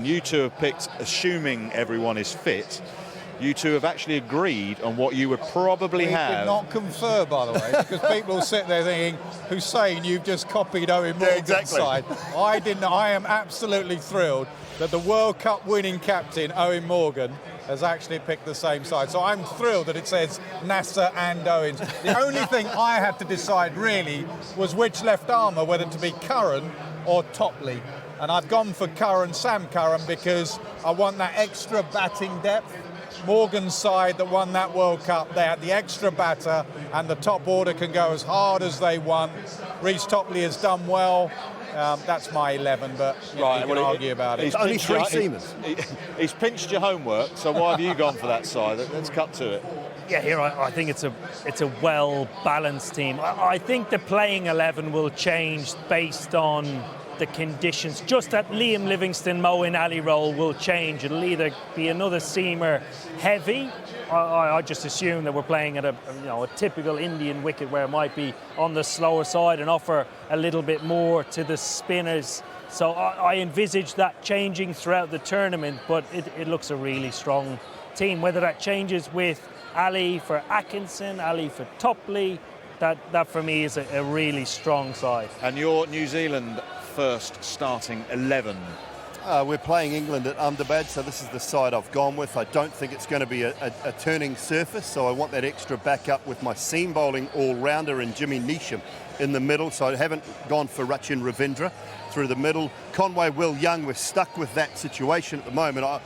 you two have picked, assuming everyone is fit, you two have actually agreed on what you would probably have. We did not confer, by the way, because people will sit there thinking, Hussain, you've just copied Eoin Morgan's side. I didn't. I am absolutely thrilled that the World Cup winning captain, Eoin Morgan, has actually picked the same side. So I'm thrilled that it says Nasser and Eoin. The only thing I had to decide really was which left armour, whether to be Curran or Topley. And I've gone for Sam Curran, because I want that extra batting depth. Morgan's side that won that World Cup, they had the extra batter, and the top order can go as hard as they want. Reece Topley has done well. That's my 11, but you can argue about it. It's only 3 seamers. He's pinched your homework, so why have you gone for that side? Let's cut to it. Yeah, here I think it's a well-balanced team. I think the playing 11 will change based on the conditions. Just that Liam Livingstone, Moeen Ali role will change. It'll either be another seamer heavy. I just assume that we're playing at a typical Indian wicket where it might be on the slower side and offer a little bit more to the spinners. So I envisage that changing throughout the tournament, but it looks a really strong team. Whether that changes with Ali for Atkinson, Ali for Topley, that for me is a really strong side. And your New Zealand first starting 11. We're playing England at Ahmedabad, so this is the side I've gone with. I don't think it's going to be a turning surface, so I want that extra backup with my seam bowling all-rounder and Jimmy Neesham in the middle, so I haven't gone for Rachin Ravindra through the middle. Conway, Will Young, we're stuck with that situation at the moment. I'm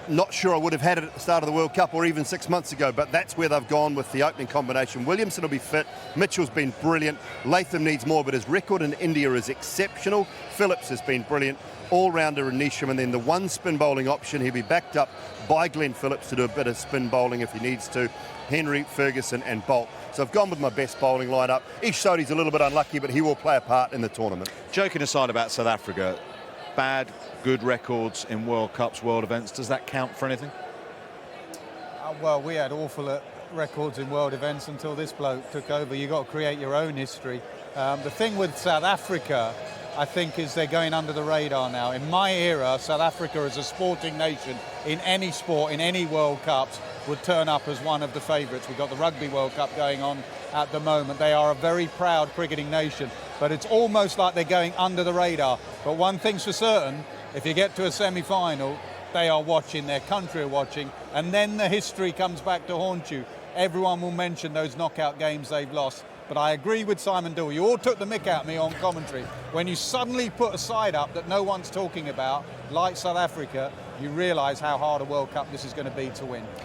not sure I would have had it at the start of the World Cup or even 6 months ago, but that's where they've gone with the opening combination. Williamson will be fit, Mitchell's been brilliant, Latham needs more, but his record in India is exceptional. Phillips has been brilliant, all-rounder in Neesham, and then the one spin bowling option, he'll be backed up by Glenn Phillips to do a bit of spin bowling if he needs to. Henry, Ferguson and Bolt. So I've gone with my best bowling lineup. Ish Sodhi's a little bit unlucky, but he will play a part in the tournament. Joking aside about South Africa, bad, good records in World Cups, world events, does that count for anything? Well, we had awful records in world events until this bloke took over. You've got to create your own history. The thing with South Africa, I think, is they're going under the radar now. In my era, South Africa as a sporting nation, in any sport, in any World Cups, would turn up as one of the favourites. We've got the Rugby World Cup going on at the moment. They are a very proud cricketing nation, but it's almost like they're going under the radar. But one thing's for certain, if you get to a semi-final, they are watching, their country are watching, and then the history comes back to haunt you. Everyone will mention those knockout games they've lost. But I agree with Simon Doull. You all took the mick out of me on commentary. When you suddenly put a side up that no one's talking about, like South Africa, you realise how hard a World Cup this is going to be to win.